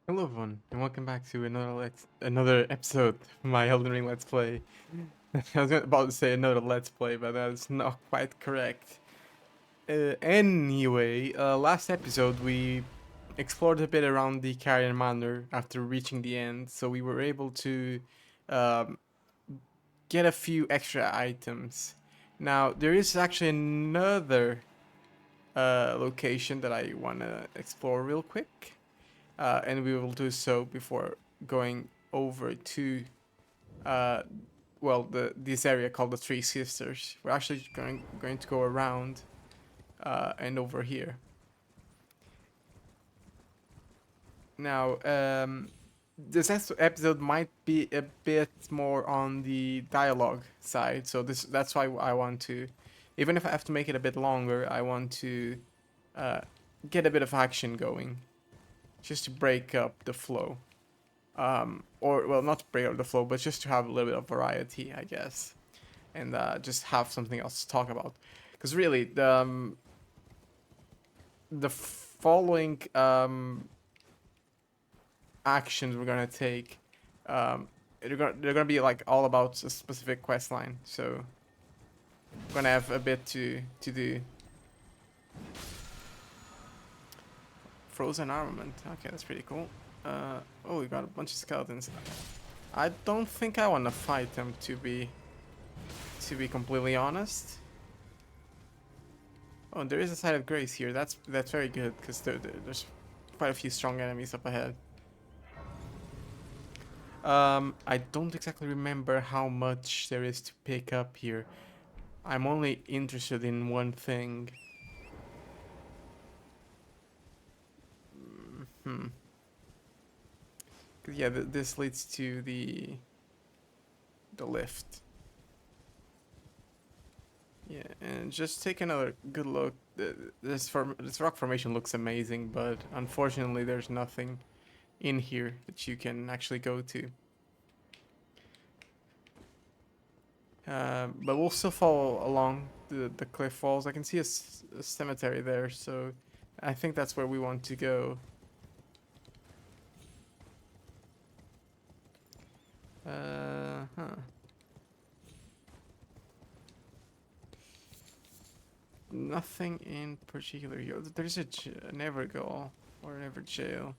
Hello everyone, and welcome back to another episode of my Elden Ring Let's Play. I was about to say another Let's Play, but that's not quite correct. Last episode we explored a bit around the Carrion Manor after reaching the end, so we were able to um, get a few extra items. Now, there is actually another location that I want to explore real quick. And we will do so before going over to this area called the Three Sisters. We're actually going to go around and over here. Now, this episode might be a bit more on the dialogue side, so that's why I want to, even if I have to make it a bit longer, I want to uh, get a bit of action going, just to break up the flow. Or well, not to break up the flow, but just to have a little bit of variety, I guess, and just have something else to talk about. Because really, the following actions we're gonna take, they're gonna be like all about a specific quest line. So we're gonna have a bit to do. Frozen armament. Okay, that's pretty cool. Oh, we got a bunch of skeletons. I don't think I want to fight them, to be completely honest. Oh, there is a side of grace here. That's very good because there's quite a few strong enemies up ahead. I don't exactly remember how much there is to pick up here. I'm only interested in one thing. Hmm. 'Cause yeah, this leads to the lift. Yeah, and just take another good look. This rock formation looks amazing, but unfortunately, there's nothing in here that you can actually go to. But we'll still follow along the cliff falls. I can see a cemetery there, so I think that's where we want to go. Huh. Nothing in particular here. There's a Nevergall or Never Jail.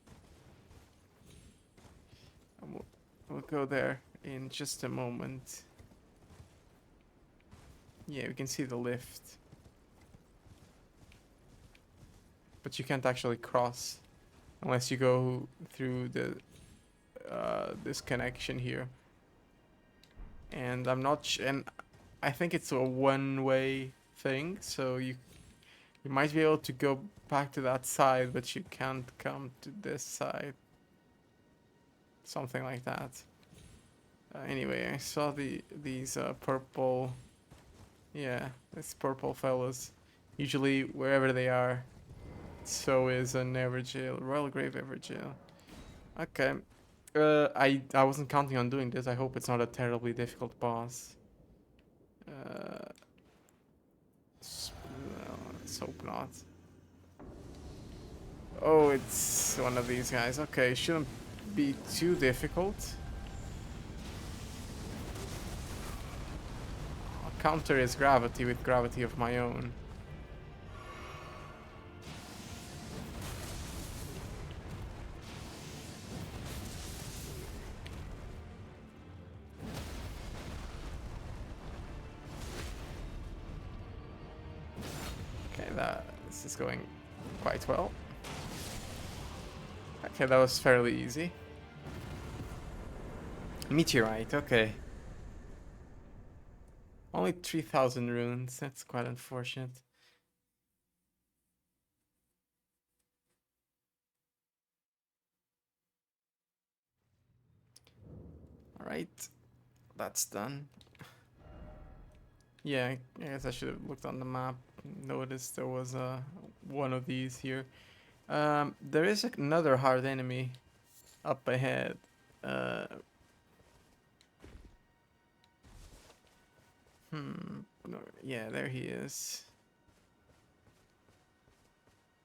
We'll go there in just a moment. Yeah, we can see the lift. But you can't actually cross unless you go through the this connection here. And and I think it's a one-way thing, so you might be able to go back to that side, but you can't come to this side. Something like that. Anyway, I saw these purple, yeah, these purple fellas. Usually wherever they are, so is a Everjail, Royal Grave Everjail. Okay. I wasn't counting on doing this. I hope it's not a terribly difficult boss. Uh, let's hope not. Oh, it's one of these guys. Okay, shouldn't be too difficult. I'll counter his gravity with gravity of my own. Okay, this is going quite well. Okay, that was fairly easy. Meteorite, okay. Only 3,000 runes, that's quite unfortunate. Alright, that's done. Yeah, I guess I should have looked on the map, noticed there was one of these here. There is another hard enemy up ahead. Uh, no, yeah, there he is.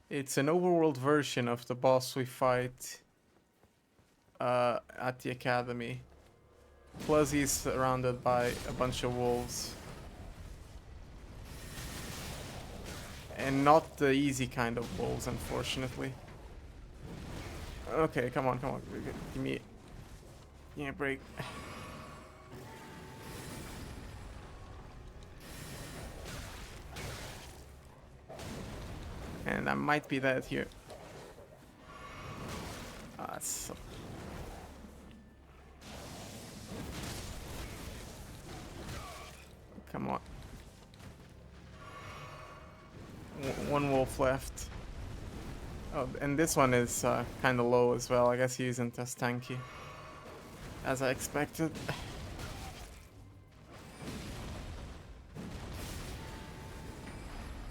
It's an overworld version of the boss we fight at the academy. Plus he's surrounded by a bunch of wolves. And not the easy kind of wolves, unfortunately. Okay, come on, come on. Give me a break. And I might be dead here. So come on. One wolf left. Oh, and this one is kind of low as well. I guess he isn't as tanky as I expected.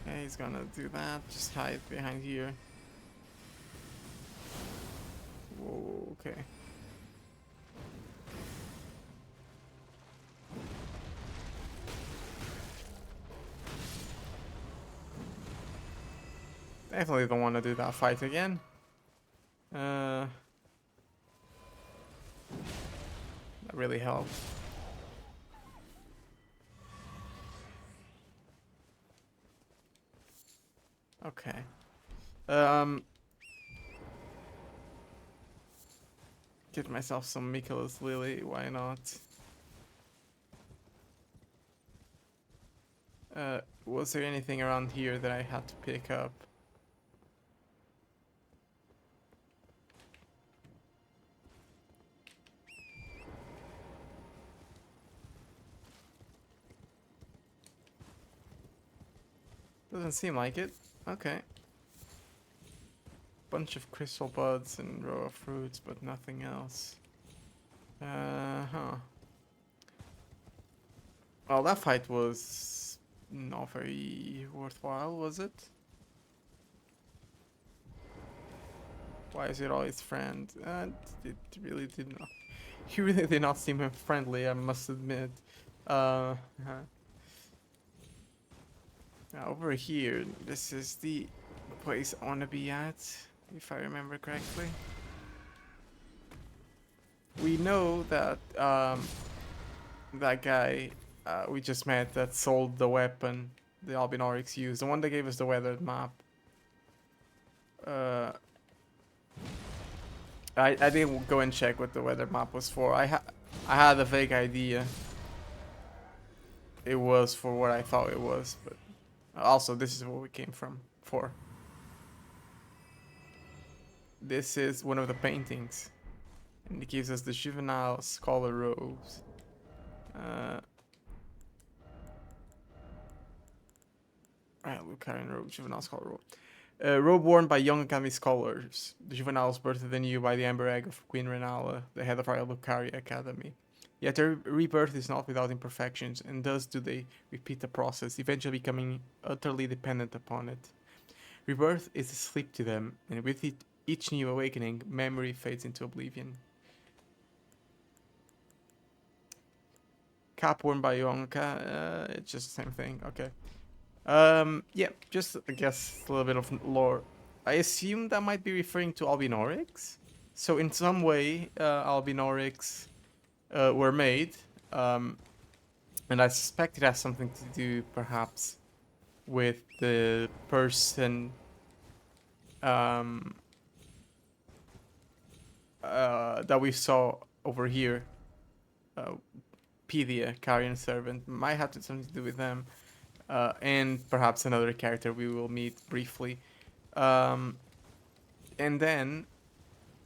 Okay, he's gonna do that. Just hide behind here. Whoa, okay. Definitely don't want to do that fight again. That really helped. Okay. Get myself some Mikola's Lily, why not? Was there anything around here that I had to pick up? Doesn't seem like it. Okay. Bunch of crystal buds and row of fruits, but nothing else. Huh. Well, that fight was not very worthwhile, was it? Why is it always friend? It really did not. He really did not seem friendly, I must admit. Now over here, this is the place I want to be at, if I remember correctly. We know that that guy we just met that sold the weapon the Albinaurics used, the one that gave us the weathered map. I didn't go and check what the weather map was for. I had a vague idea it was for what I thought it was, but also this is where we came from for. This is one of the paintings, and it gives us the juvenile scholar robes. Right, Lucarian robe, juvenile scholar robe. Robe worn by young Academy scholars. The juveniles birthed anew by the amber egg of Queen Renala, the head of our Lucari Academy. Yet their rebirth is not without imperfections, and thus do they repeat the process, eventually becoming utterly dependent upon it. Rebirth is a sleep to them, and with it, each new awakening, memory fades into oblivion. Cap worn by Yonka, it's just the same thing, okay. Yeah, just, I guess, a little bit of lore. I assume that might be referring to Albinaurics. So in some way, Albinaurics were made, and I suspect it has something to do, perhaps, with the person that we saw over here. Pedia, Carrion Servant, might have something to do with them. And perhaps another character we will meet briefly. And then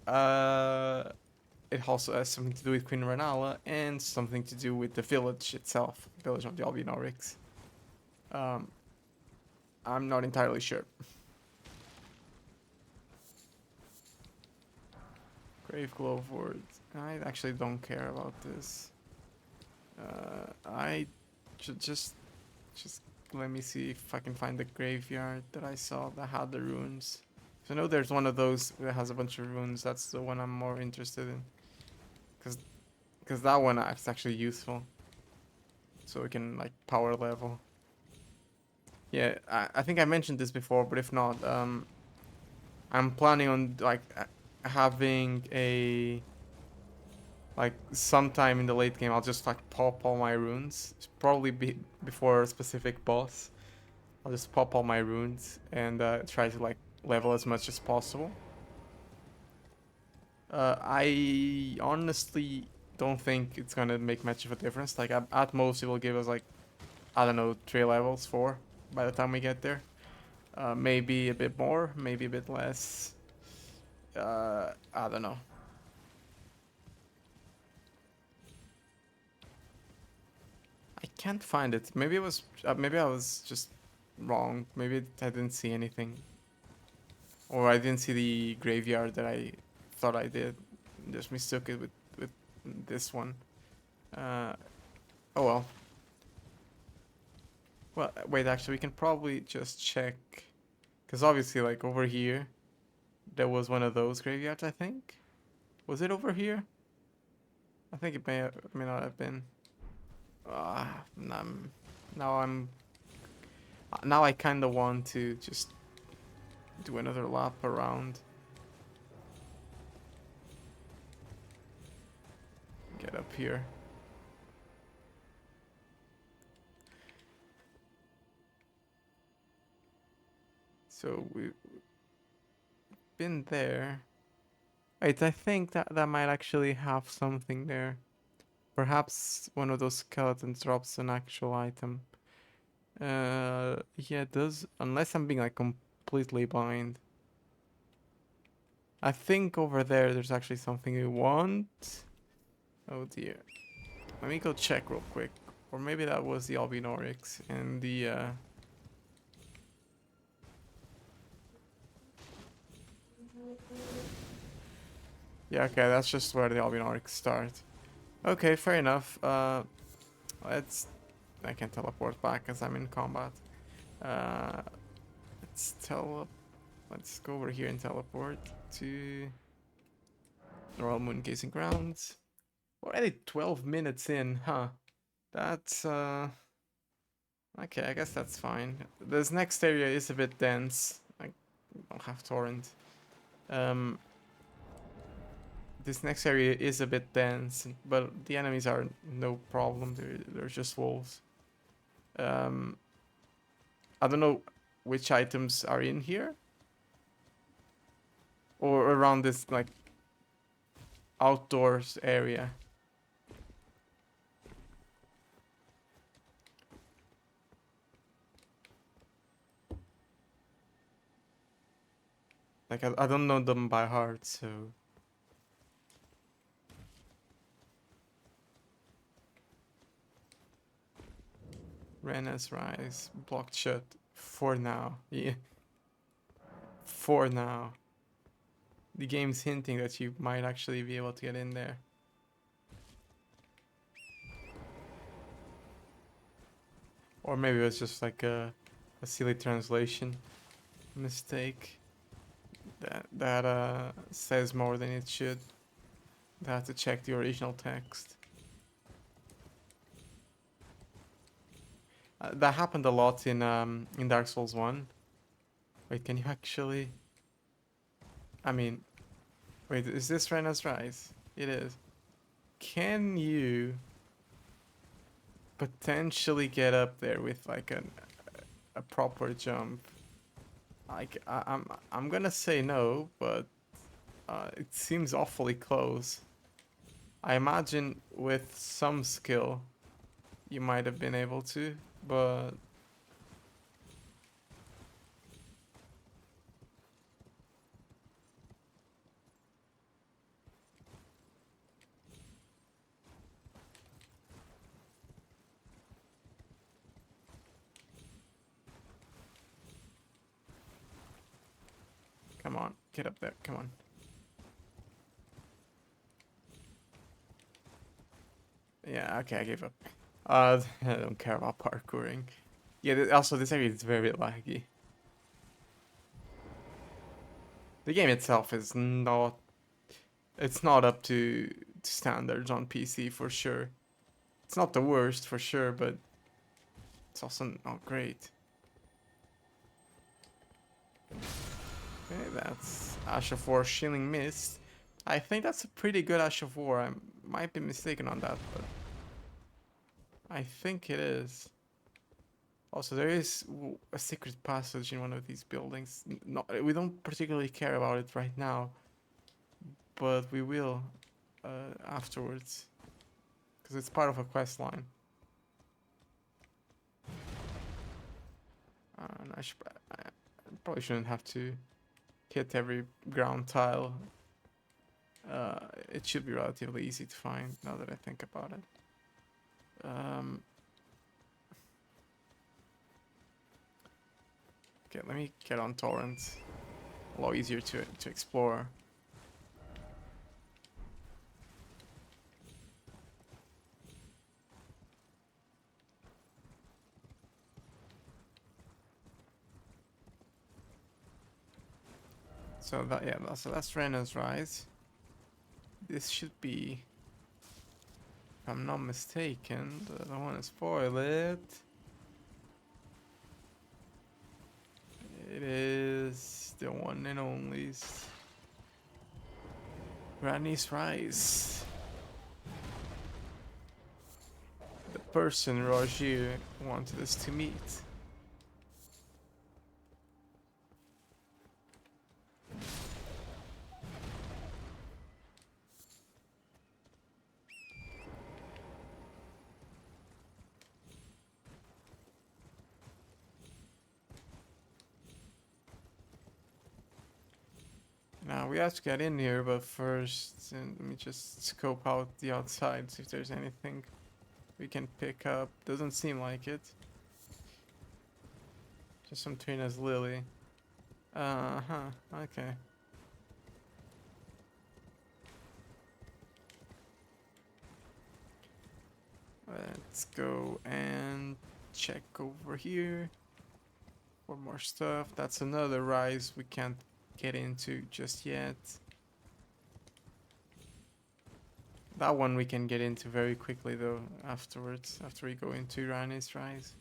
it also has something to do with Queen Renala and something to do with the village itself, village of the Albinaurics. I'm not entirely sure. Grave Glove Words. I actually don't care about this. I just let me see if I can find the graveyard that I saw that had the runes. So I know there's one of those that has a bunch of runes. That's the one I'm more interested in. Because that one is actually useful. So we can, like, power level. Yeah, I think I mentioned this before, but if not, I'm planning on, like, having a Like sometime in the late game, I'll just like pop all my runes. Probably before a specific boss. I'll just pop all my runes and try to like level as much as possible. I honestly don't think it's gonna make much of a difference. Like at most, it will give us like, I don't know, 3 levels, 4 by the time we get there. Maybe a bit more, maybe a bit less. I don't know. I can't find it. Maybe I was just wrong. Maybe I didn't see anything, or I didn't see the graveyard that I thought I did. Just mistook it with this one. Uh, oh well. Well, wait. Actually, we can probably just check, because obviously, like over here, there was one of those graveyards. I think. Was it over here? I think it may not have been. Ah, now I'm now I kind of want to just do another lap around. Get up here. So we've been there. Wait, I think that might actually have something there. Perhaps one of those skeletons drops an actual item. Yeah, it does. Unless I'm being like completely blind. I think over there's actually something we want. Oh dear. Let me go check real quick. Or maybe that was the Albinorix and the yeah, okay, that's just where the Albinorix start. Okay, fair enough. Let's I can teleport back as I'm in combat. Uh let's go over here and teleport to Royal Moon Gazing Grounds. Already 12 minutes in, huh? That's okay, I guess that's fine. This next area is a bit dense. I don't have torrent. Um this next area is a bit dense, but the enemies are no problem. They're just wolves. Um I don't know which items are in here or around this like outdoors area. Like I don't know them by heart, so Ranni's Rise blocked shut for now. Yeah, for now. The game's hinting that you might actually be able to get in there. Or maybe it was just like a silly translation mistake that says more than it should. I have to check the original text. That happened a lot in Dark Souls 1. Wait, can you actually? I mean, wait, is this Renna's Rise? It is. Can you potentially get up there with like a proper jump? Like I'm gonna say no, but it seems awfully close. I imagine with some skill you might have been able to, but come on, get up there, come on. Yeah, okay, I gave up. I don't care about parkouring. Yeah, also this area is very laggy. The game itself is not. It's not up to standards on PC for sure. It's not the worst for sure, but it's also not great. Okay, that's Asher for Shilling Mist. I think that's a pretty good Ash of War. I might be mistaken on that, but I think it is. Also, there is a secret passage in one of these buildings. We don't particularly care about it right now, but we will afterwards, because it's part of a quest line. And I probably shouldn't have to hit every ground tile. It should be relatively easy to find now that I think about it. Okay, let me get on torrent. A lot easier to explore. So that's Renna's Rise. This should be, if I'm not mistaken, I don't want to spoil it. It is the one and only Ranni's Rise. The person Roger wanted us to meet. Now we have to get in here, but first let me just scope out the outside, see if there's anything we can pick up. Doesn't seem like it. Just some Trina's Lily. Okay. Let's go and check over here for more stuff. That's another rise we can't get into just yet. That one we can get into very quickly though afterwards, after we go into Ranni's Rise.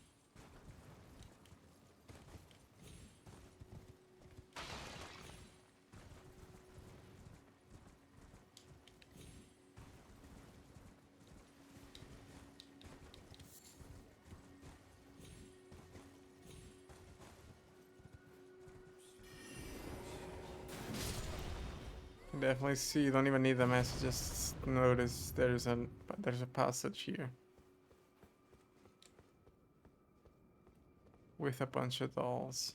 Definitely see, you don't even need the message, just notice there's a passage here. With a bunch of dolls.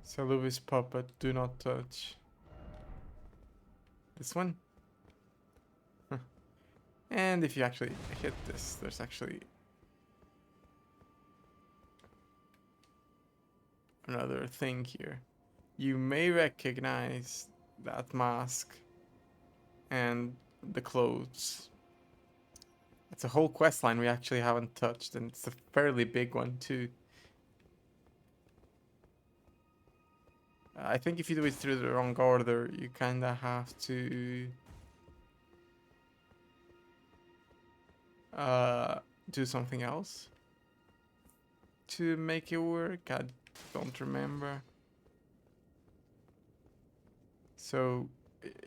Saluvis puppet, do not touch. This one? Huh. And if you actually hit this, there's actually another thing here. You may recognize that mask and the clothes. It's a whole quest line we actually haven't touched, and it's a fairly big one too. I think if you do it through the wrong order, you kinda have to do something else to make it work. I don't remember. So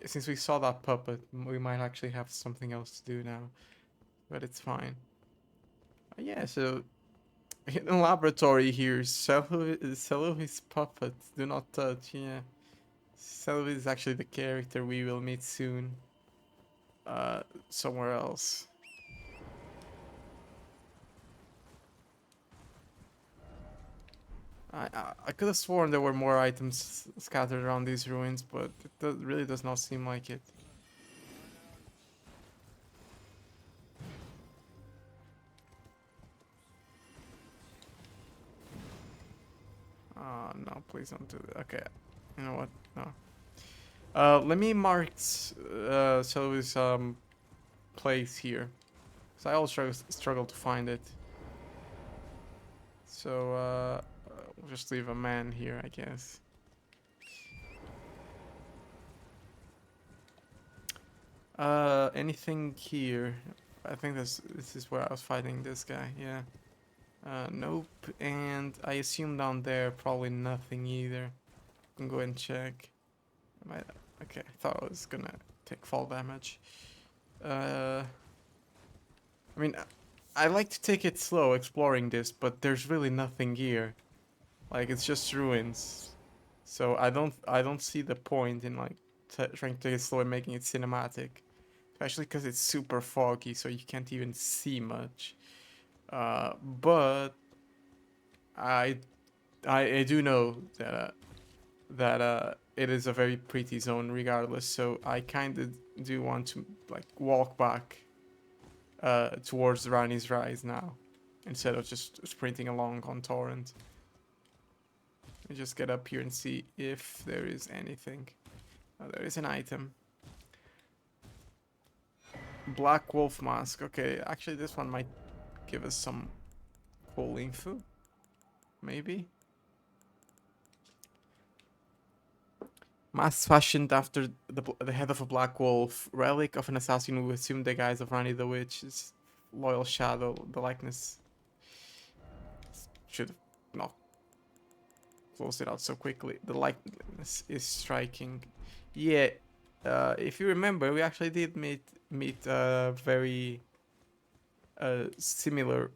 since we saw that puppet, we might actually have something else to do now, but it's fine. Yeah, so in the laboratory here, Saluvis puppet, do not touch. Yeah, Saluvis is actually the character we will meet soon. Somewhere else. I could have sworn there were more items scattered around these ruins, but it really does not seem like it. No, please don't do that. Okay, you know what? No. Let me mark Sylvie's place here, so I always struggle to find it. So we'll just leave a man here, I guess. Anything here? I think this is where I was fighting this guy. Yeah. Nope. And I assume down there probably nothing either. Can go and check. Am I, okay, I thought I was gonna take fall damage. Uh, I mean, I like to take it slow exploring this, but there's really nothing here. Like it's just ruins. So I don't see the point in like trying to take it slow and making it cinematic, especially because it's super foggy, so you can't even see much. But I I do know that it is a very pretty zone regardless. So I kind of do want to like walk back towards Ranni's Rise now, instead of just sprinting along on Torrent. Let me just get up here and see if there is anything. Oh, there is an item. Black Wolf Mask. Okay, actually this one might give us some cool info. Maybe. Mask fashioned after the head of a black wolf, relic of an assassin who assumed the guise of Ranni the Witch. Is loyal shadow. The likeness should not close it out so quickly. The likeness is striking. Yeah, if you remember, we actually did meet a very similar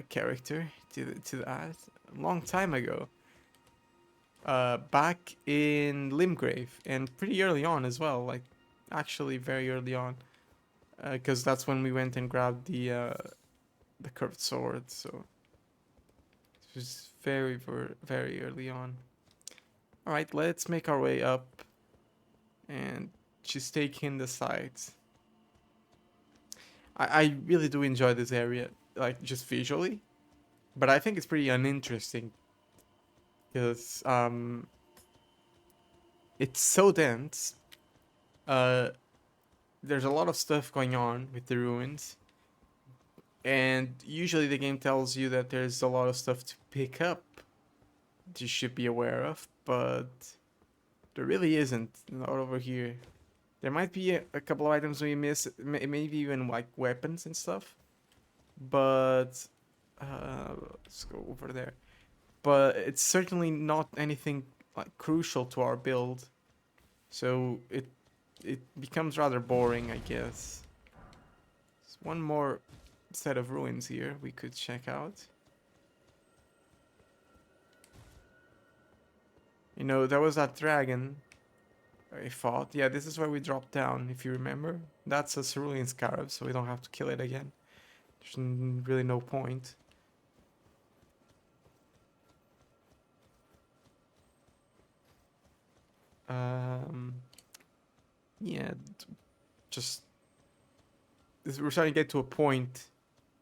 character to that a long time ago. Back in Limgrave, and pretty early on as well. Like, actually, very early on, because that's when we went and grabbed the curved sword. So it was very early on. All right, let's make our way up and just take in the sights. I really do enjoy this area, like just visually, but I think it's pretty uninteresting because it's so dense. Uh, there's a lot of stuff going on with the ruins, and usually the game tells you that there's a lot of stuff to pick up that you should be aware of, but there really isn't. Not over here. There might be a couple of items we miss, maybe even like weapons and stuff, but let's go over there. But it's certainly not anything like crucial to our build, so it becomes rather boring, I guess. There's one more set of ruins here we could check out. You know, there was that dragon I fought. Yeah, this is where we dropped down, if you remember. That's a cerulean scarab, so we don't have to kill it again. There's really no point. Yeah, just we're starting to get to a point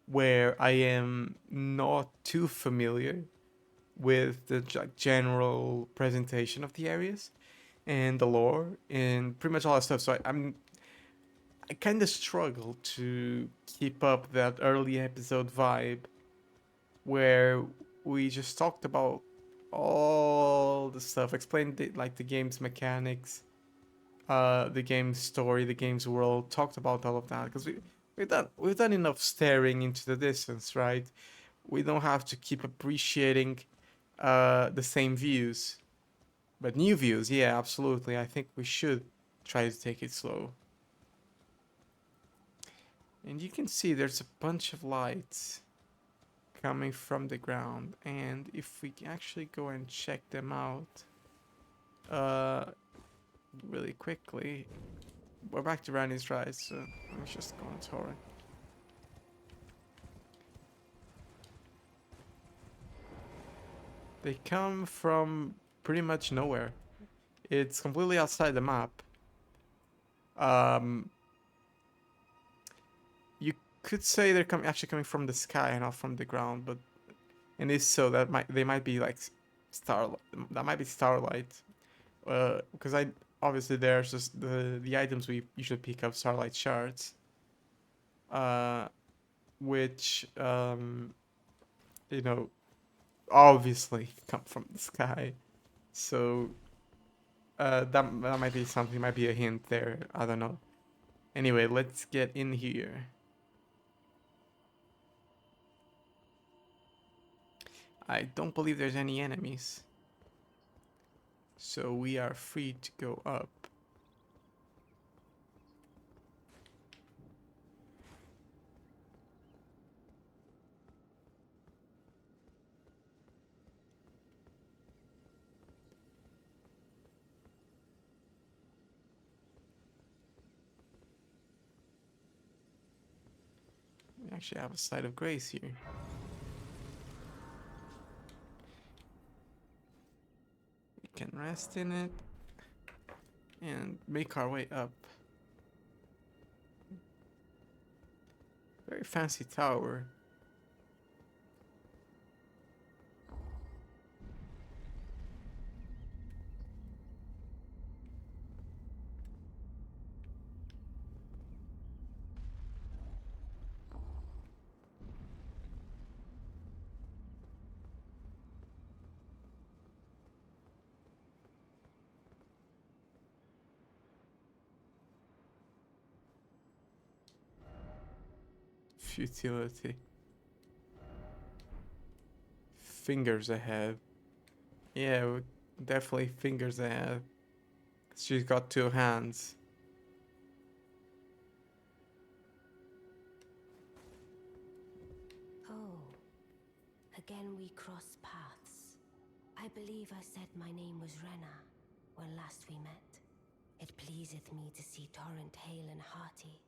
where I am not too familiar with the general presentation of the areas and the lore and pretty much all that stuff. So I kind of struggle to keep up that early episode vibe where we just talked about all the stuff, explained like the game's mechanics, the game's story, the game's world, talked about all of that because we've done enough staring into the distance, right? We don't have to keep appreciating the same views, but new views, yeah, absolutely. I think we should try to take it slow. And you can see there's a bunch of lights coming from the ground, and if we actually go and check them out really quickly, we're back to Ranni's Rise, so let me just go on torrent. They come from pretty much nowhere. It's completely outside the map. Um, you could say they're actually coming from the sky and not from the ground, but and if so, they might be like star that might be starlight. Because I obviously there's just the items we usually pick up starlight shards, which you know obviously come from the sky. So that might be something, might be a hint there. I don't know. Anyway, let's get in here. I don't believe there's any enemies. So we are free to go up. We actually have a site of grace here. We can rest in it and make our way up. Very fancy tower. Futility. Fingers ahead. Yeah, definitely fingers ahead. She's got two hands. Oh, again we cross paths. I believe I said my name was Renna when last we met. It pleaseth me to see Torrent hale and hearty,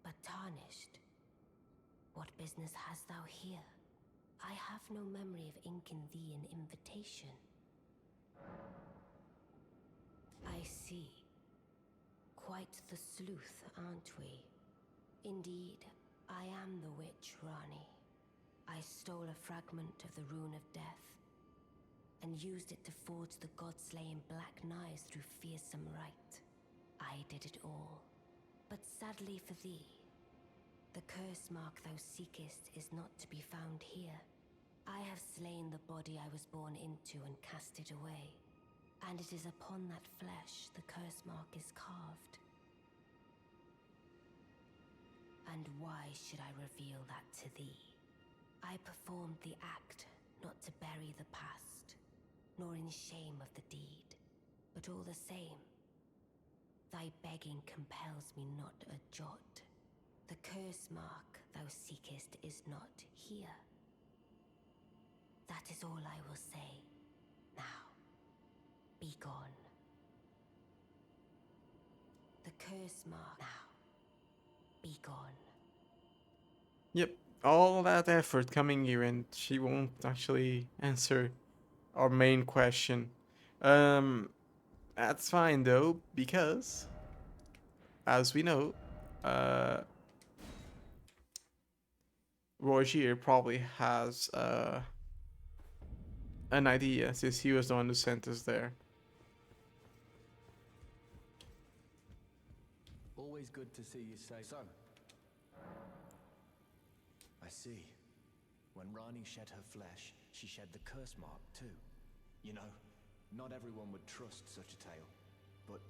but tarnished. What business hast thou here? I have no memory of inking thee an invitation. I see. Quite the sleuth, aren't we? Indeed, I am the witch, Ranni. I stole a fragment of the Rune of Death and used it to forge the god-slaying black knives through fearsome rite. I did it all. But sadly for thee, the curse mark thou seekest is not to be found here. I have slain the body I was born into and cast it away, and it is upon that flesh the curse mark is carved. And why should I reveal that to thee? I performed the act not to bury the past, nor in shame of the deed, but all the same, thy begging compels me not a jot. The curse mark thou seekest is not here. That is all I will say. Now, be gone. The curse mark now. Be gone. Yep, all that effort coming here and she won't actually answer our main question. That's fine though, because as we know, uh, Roger probably has an idea since he was the one who sent us there. Always good to see you say so. I see. When Ranni shed her flesh, she shed the curse mark too. You know, not everyone would trust such a tale. But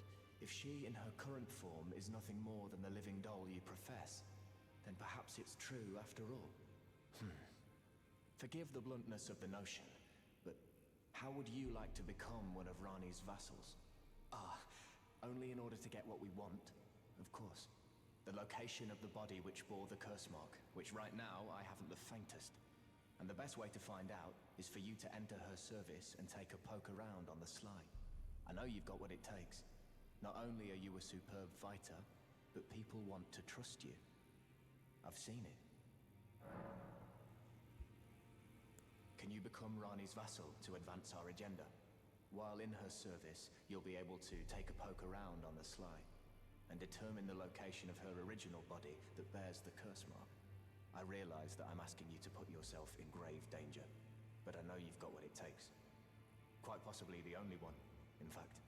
if she in her current form is nothing more than the living doll you profess, then perhaps it's true after all. Forgive the bluntness of the notion, but how would you like to become one of Ranni's vassals? Ah, only in order to get what we want, of course. The location of the body which bore the curse mark, which right now I haven't the faintest. And the best way to find out is for you to enter her service and take a poke around on the sly. I know you've got what it takes. Not only are you a superb fighter, but people want to trust you. I've seen it. Can you become Ranni's vassal to advance our agenda? While in her service, you'll be able to take a poke around on the sly and determine the location of her original body that bears the curse mark. I realize that I'm asking you to put yourself in grave danger, but I know you've got what it takes. Quite possibly the only one, in fact.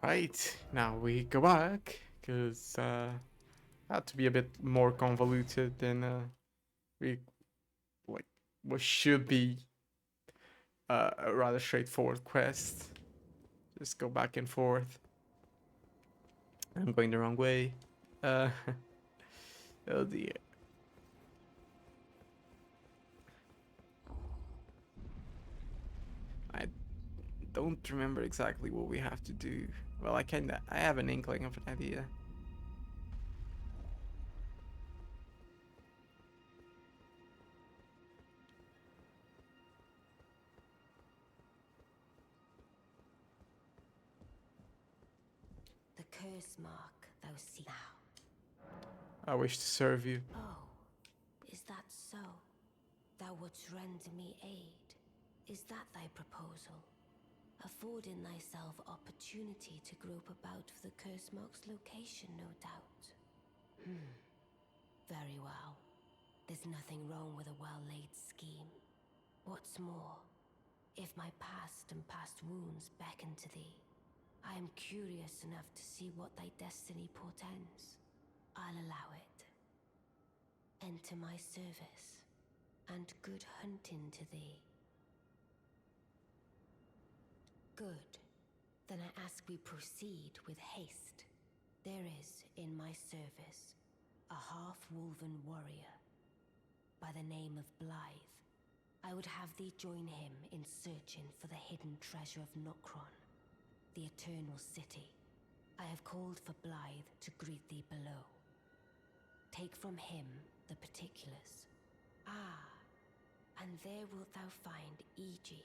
Right, now we go back, because had to be a bit more convoluted than we like what should be a rather straightforward quest. Just go back and forth. I'm going the wrong way. Oh dear. don't remember exactly what we have to do. Well, I have an inkling of an idea. The curse mark thou see now. I wish to serve you. Oh, is that so? Thou wouldst render me aid. Is that thy proposal? Affording thyself opportunity to grope about for the curse mark's location, no doubt. Very well. There's nothing wrong with a well-laid scheme. What's more, if my past and past wounds beckon to thee, I am curious enough to see what thy destiny portends. I'll allow it. Enter my service, and good hunting to thee. Good. Then I ask we proceed with haste. There is, in my service, a half-wolven warrior by the name of Blythe. I would have thee join him in searching for the hidden treasure of Nokron, the Eternal City. I have called for Blythe to greet thee below. Take from him the particulars. Ah, and there wilt thou find Iji,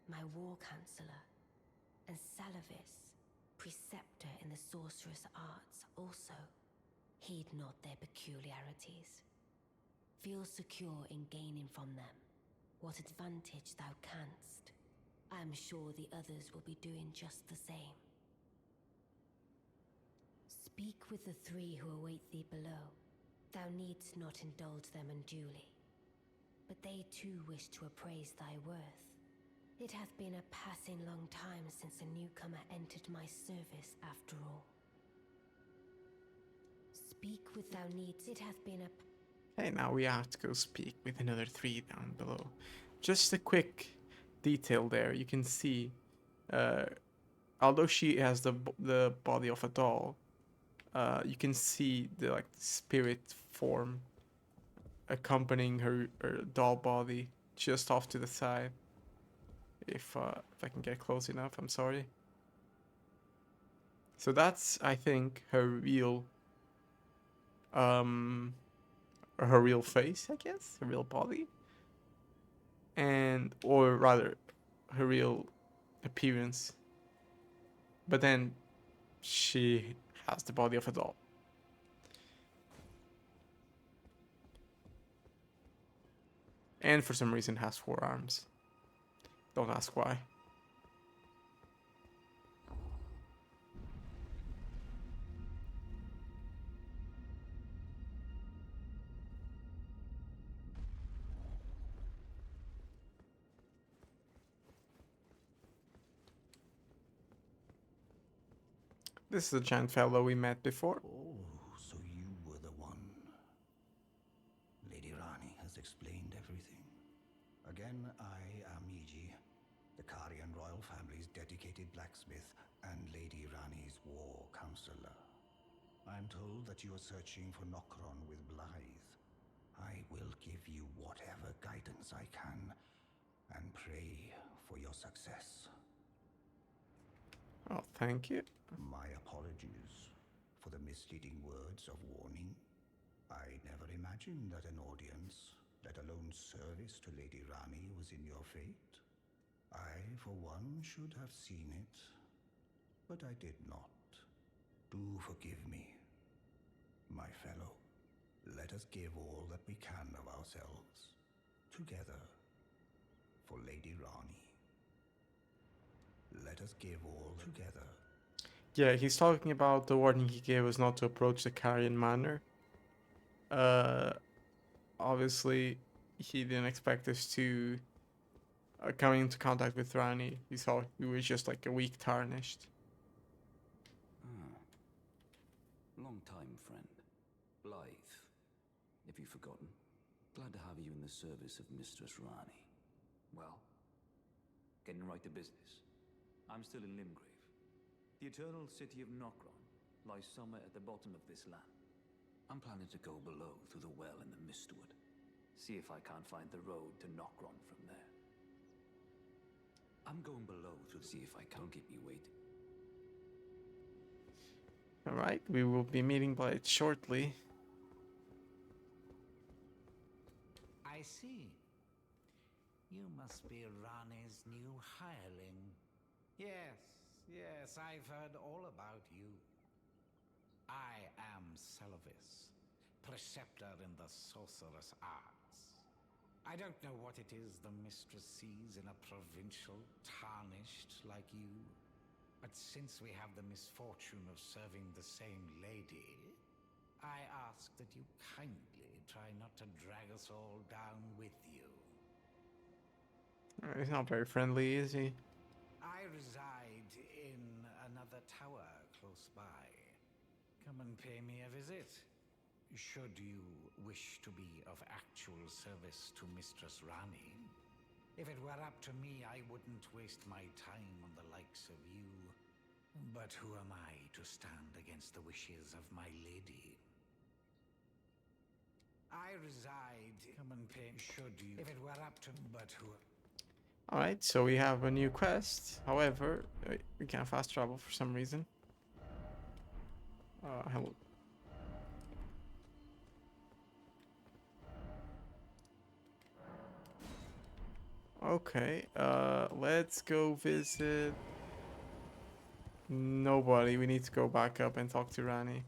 my war counselor, and Salavis, preceptor in the sorcerous arts also. Heed not their peculiarities. Feel secure in gaining from them what advantage thou canst. I am sure the others will be doing just the same. Speak with the three who await thee below. Thou needst not indulge them unduly, but they too wish to appraise thy worth. It hath been a passing long time since a newcomer entered my service, after all. Speak with thou needs. It hath been a... Okay, now we have to go speak with another 3 down below. Just a quick detail there. You can see, although she has the body of a doll, you can see the spirit form accompanying her doll body just off to the side. If I can get close enough, I'm sorry. So that's, I think, her real face, I guess, her real body, or rather, her real appearance. But then she has the body of a doll. And for some reason has 4 arms. Don't ask why. This is the giant fellow we met before. Oh, so you were the one. Lady Ranni has explained everything. Again, I am Iji, the Karian royal family's dedicated blacksmith and Lady Ranni's war counselor. I am told that you are searching for Nokron with Blythe. I will give you whatever guidance I can, and pray for your success. Oh, thank you. My apologies for the misleading words of warning. I never imagined that an audience, let alone service to Lady Ranni, was in your fate. I, for one, should have seen it, but I did not. Do forgive me, my fellow. Let us give all that we can of ourselves, together, for Lady Ranni. Let us give all together. Yeah, he's talking about the warning he gave us not to approach the Karian Manor. Obviously, he didn't expect us to come into contact with Ranni. He thought we were just like a weak tarnished. Long time, friend. Blythe. Have you forgotten? Glad to have you in the service of Mistress Ranni. Well, getting right to business. I'm still in Limgrave. The eternal city of Nokron lies somewhere at the bottom of this land. I'm planning to go below through the well in the Mistwood. See if I can't find the road to Nokron from there. I'm going below to see if I can't keep you waiting. Alright, we will be meeting Blight shortly. I see. You must be Ranni's new hireling. Yes, I've heard all about you. I am Celavis, preceptor in the sorcerous arts. I don't know what it is the mistress sees in a provincial tarnished like you, but since we have the misfortune of serving the same lady, I ask that you kindly try not to drag us all down with you. He's not very friendly, is he? I reside in another tower close by. Come and pay me a visit. Should you wish to be of actual service to Mistress Ranni. If it were up to me, I wouldn't waste my time on the likes of you. But who am I to stand against the wishes of my lady? I reside. Come and pay. Should you? If it were up to me, but who? Alright, so we have a new quest. However, we can't fast travel for some reason. Hello. Okay, let's go visit... Nobody, we need to go back up and talk to Ranni.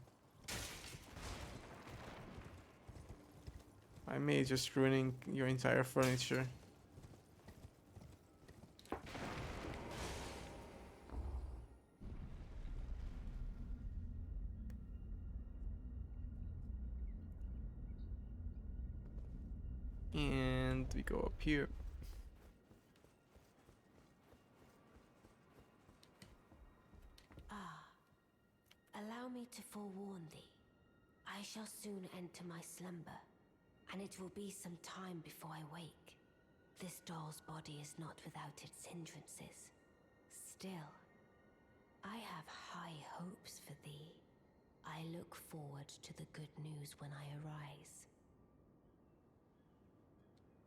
I may just ruining your entire furniture. And we go up here. Allow me to forewarn thee. I shall soon enter my slumber, and it will be some time before I wake. This doll's body is not without its hindrances. Still, I have high hopes for thee. I look forward to the good news when I arise.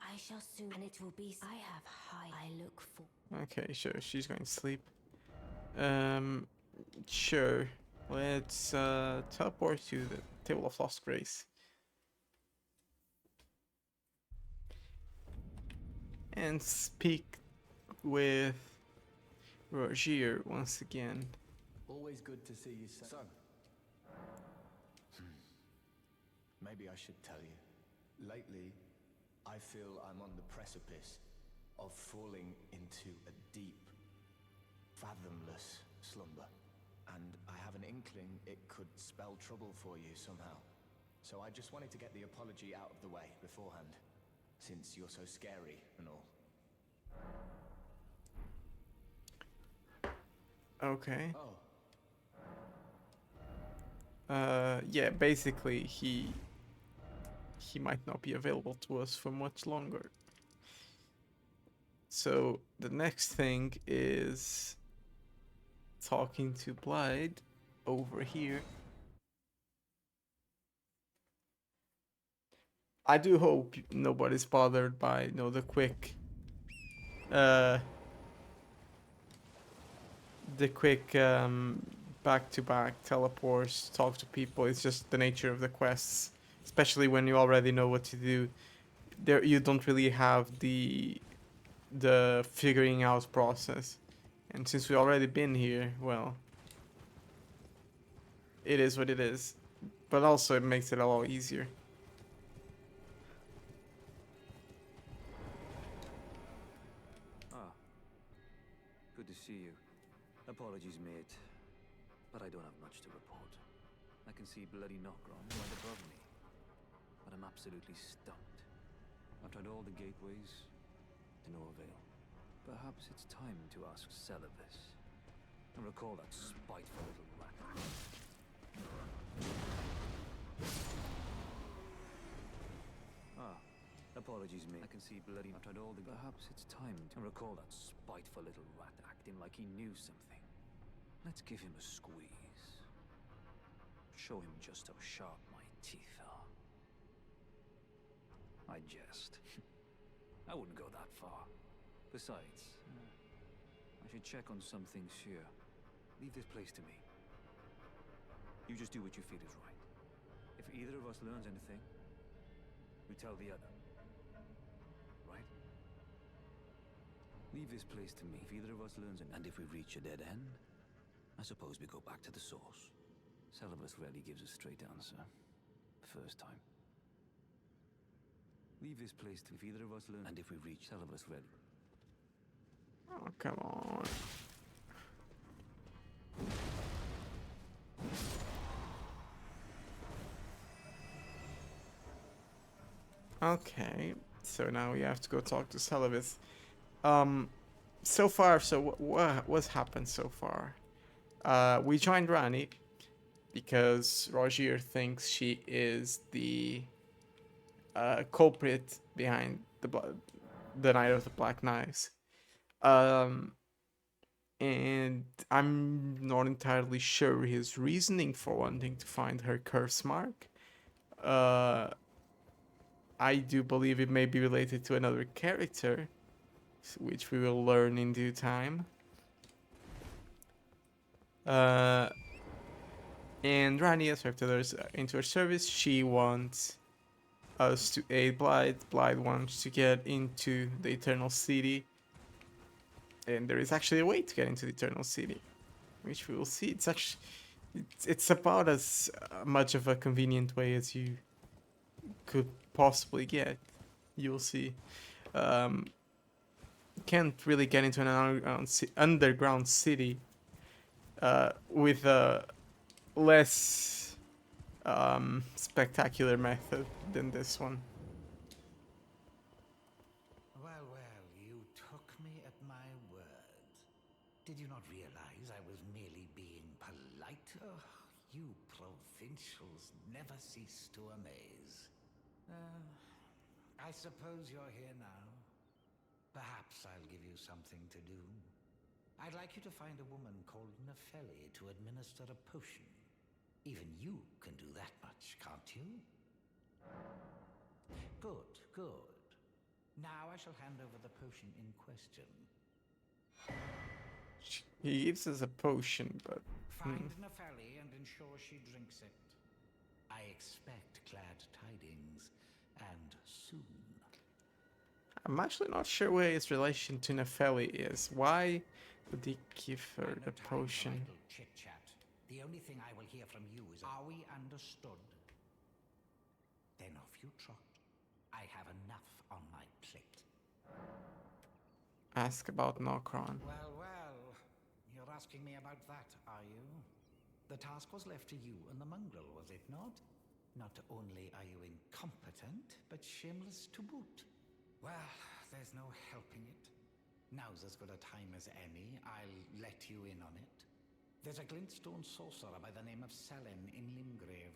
I shall soon, and it will be. I have high. I look for. Okay, sure, she's going to sleep. Sure. Let's teleport to the Table of Lost Grace. And speak with Rogier once again. Always good to see you, son. Maybe I should tell you. Lately, I feel I'm on the precipice of falling into a deep, fathomless slumber. And I have an inkling it could spell trouble for you somehow. So I just wanted to get the apology out of the way beforehand, since you're so scary and all. Okay. Oh. Yeah, basically he might not be available to us for much longer. So the next thing is talking to Blight over here. I do hope nobody's bothered by, you know, the quick back-to-back teleports, talk to people. It's just the nature of the quests, especially when you already know what to do. There you don't really have the figuring out process. And since we already been here, well, it is what it is. But also it makes it a lot easier. Ah, good to see you. Apologies, mate, but I don't have much to report. I can see bloody Nokron right above me, but I'm absolutely stumped. I've tried all the gateways, to no avail. Perhaps it's time to ask Celavis and recall that spiteful little rat. Ah, apologies, mate. I can see bloody. I've tried all the. Perhaps it's time to recall that spiteful little rat acting like he knew something. Let's give him a squeeze. Show him just how sharp my teeth are. I jest. I wouldn't go that far. Besides, I should check on some things here. Leave this place to me. You just do what you feel is right. If either of us learns anything, we tell the other. Right? Leave this place to me. If either of us learns anything, and if we reach a dead end, I suppose we go back to the source. Celibus rarely gives a straight answer. First time. Leave this place to if either of us learn, and if we reach Celibus ready. Oh, come on. Okay, so now we have to go talk to Celibus. So far, so what's happened so far? We joined Ranni because Rogier thinks she is the culprit behind the Night of the Black Knives. And I'm not entirely sure his reasoning for wanting to find her curse mark. I do believe it may be related to another character, which we will learn in due time. And Ranni has accepted us into her service. She wants us to aid Blythe. Blythe wants to get into the Eternal City. And there is actually a way to get into the Eternal City, which we will see. It's actually, it's about as much of a convenient way as you could possibly get. You'll see. Can't really get into an underground city with a less spectacular method than this one. Well, well, you took me at my word. Did you not realize I was merely being polite? Oh, you provincials never cease to amaze. I suppose you're here now. Perhaps I'll give you something to do. I'd like you to find a woman called Nepheli to administer a potion. Even you can do that much, can't you? Good, good. Now I shall hand over the potion in question. He gives us a potion, but Find Nepheli and ensure she drinks it. I expect glad tidings, and soon. I'm actually not sure where his relation to Nepheli is. Why would he give her the potion? Chit-chat. The only thing I will hear from you is, are we understood? Then off you trot. I have enough on my plate. Ask about Nokron. Well, well. You're asking me about that, are you? The task was left to you and the mongrel, was it not? Not only are you incompetent, but shameless to boot. Well, there's no helping it. Now's as good a time as any. I'll let you in on it. There's a glintstone sorcerer by the name of Selin in Limgrave.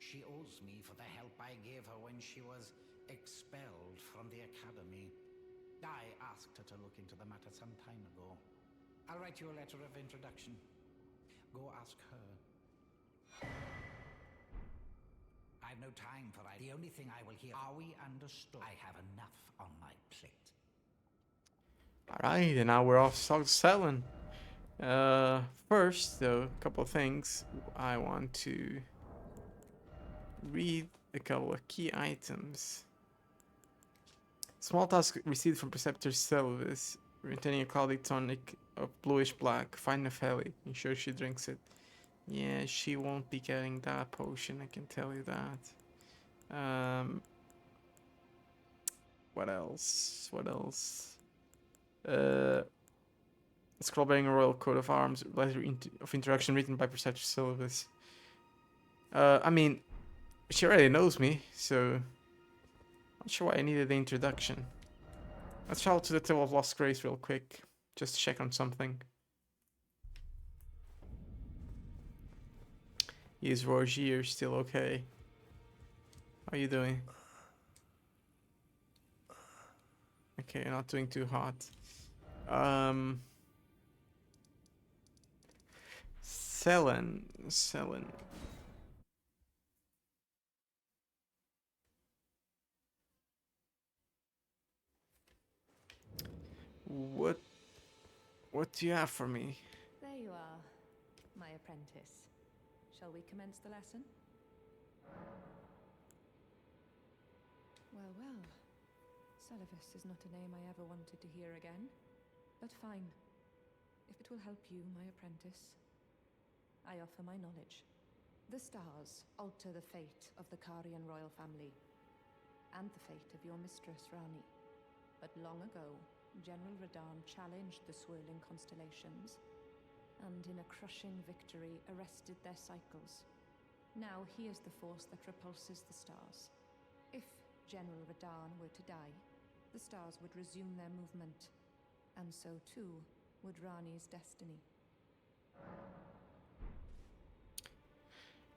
She owes me for the help I gave her when she was expelled from the academy. I asked her to look into the matter some time ago. I'll write you a letter of introduction. Go ask her. I've no time for it. The only thing I will hear, are we understood? I have enough on my plate. Alright, and now we're off to talk to Selin. First, though, a couple of things. I want to read a couple of key items. Small task received from Preceptor Celibus. Retaining a cloudy tonic of bluish black. Find Nepheli. Ensure she drinks it. Yeah, she won't be getting that potion, I can tell you that. What else? What else? Scroll bearing a royal coat of arms, letter of introduction written by Preceptor Celibus. I mean, she already knows me, so not sure why I needed the introduction. Let's travel to the Table of Lost Grace real quick, just to check on something. Is Rogier still okay? How are you doing? Okay, you're not doing too hot. Selin. What What do you have for me? There you are, my apprentice. Shall we commence the lesson? Well, well. Celavis is not a name I ever wanted to hear again. But fine. If it will help you, my apprentice, I offer my knowledge. The stars alter the fate of the Karian royal family, and the fate of your mistress, Ranni. But long ago, General Radahn challenged the swirling constellations, and in a crushing victory arrested their cycles. Now he is the force that repulses the stars. If General Radahn were to die, the stars would resume their movement, and so too would Ranni's destiny.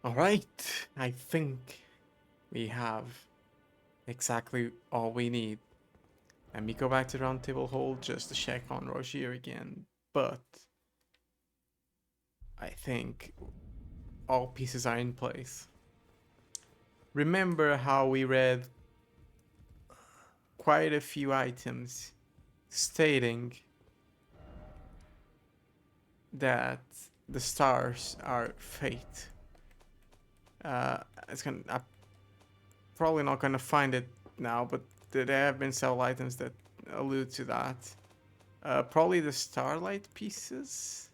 Alright, I think we have exactly all we need. Let me go back to the round table hall just to check on Rogier again, but I think all pieces are in place. Remember how we read quite a few items stating that the stars are fate. I'm probably not gonna find it now, but there have been several items that allude to that. Probably the starlight pieces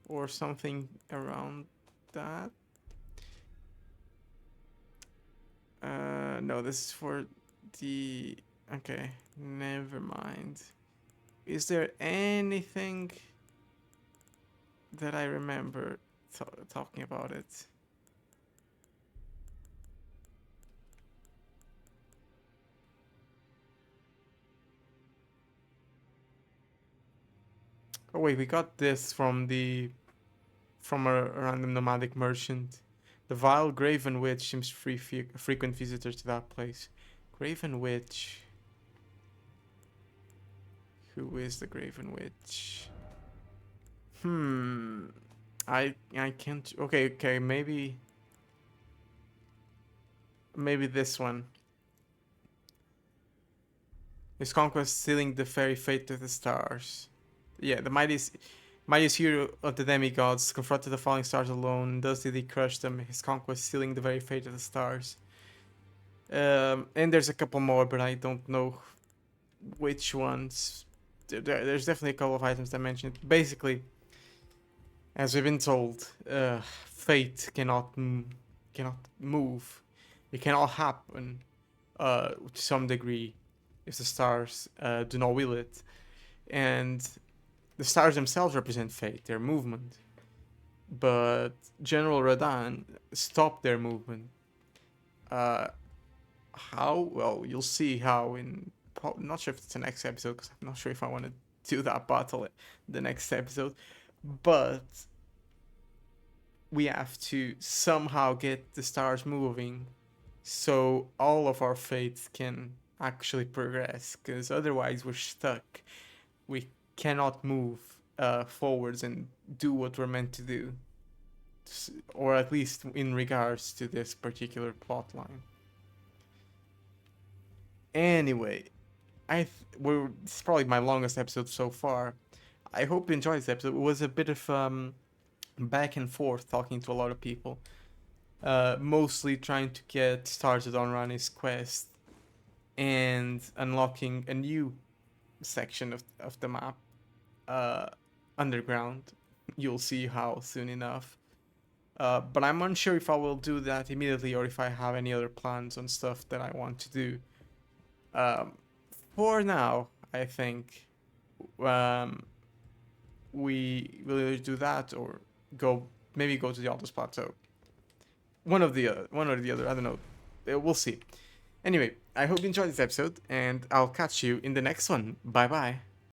or something around that. No, this is for the... Okay, never mind. Is there anything that I remember talking about it? Oh wait, we got this from a random nomadic merchant. The vile Graven Witch seems frequent visitor to that place. Graven Witch. Who is the Graven Witch? I can't. Okay, maybe this one. His conquest sealing the very fate of the stars. Yeah, the mightiest hero of the demigods confronted the falling stars alone. Thus did he crush them. His conquest sealing the very fate of the stars. And there's a couple more, but I don't know which ones. There's definitely a couple of items that mentioned. Basically, as we've been told, fate cannot move. It cannot happen to some degree if the stars do not will it. And the stars themselves represent fate, their movement. But General Radahn stopped their movement. How? Well, you'll see how in... Not sure if it's the next episode, because I'm not sure if I want to do that battle the next episode. But we have to somehow get the stars moving so all of our fates can actually progress, because otherwise we're stuck. We cannot move forwards and do what we're meant to do, or at least in regards to this particular plot line. Anyway, it's probably my longest episode so far. I hope you enjoyed this episode. It was a bit of back and forth talking to a lot of people, mostly trying to get started on Ranni's quest and unlocking a new section of the map, underground. You'll see how soon enough. But I'm unsure if I will do that immediately or if I have any other plans on stuff that I want to do. For now, I think we will either do that or maybe go to the Altus Plateau. One or the other. I don't know. We'll see. Anyway, I hope you enjoyed this episode, and I'll catch you in the next one. Bye bye.